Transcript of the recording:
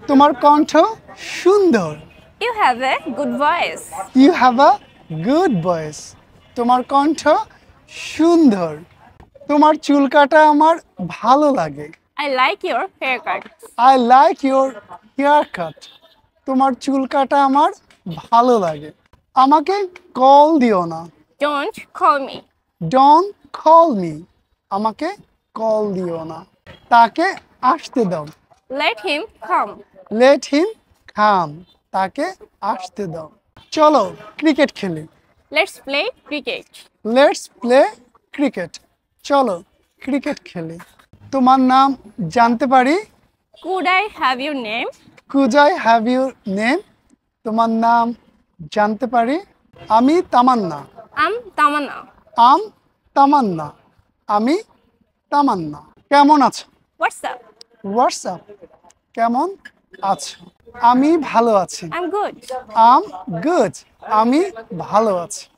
তোমার কণ্ঠ সুন্দর। You have a good voice. You have a good voice. তোমার কণ্ঠ সুন্দর। তোমার চুল কাটা আমার ভালো লাগে। I like your haircut. I like your haircut. তোমার চুল কাটা আমার ভালো লাগে। আমাকে কল দিও না। Don't call me. Don't call me. আমাকে কল দিও না। তাকে আসতে দাও। Let him come. Let him come. তাকে আসতে দাও। চলো ক্রিকেট খেলি। Let's play cricket. Let's play cricket. চলো ক্রিকেট খেলি। তোমার নাম জানতে পারি? Could I have your name? Could I have your name? তোমার নাম জানতে পারি? আমি তামান্না। I'm Tamanna. আম তামান্না। আমি তামান্না। কেমন আছো? What's up? হোয়াটসঅ্যাপ। কেমন আছো? আমি ভালো আছি। I'm good. Um good. আমি ভালো আছি।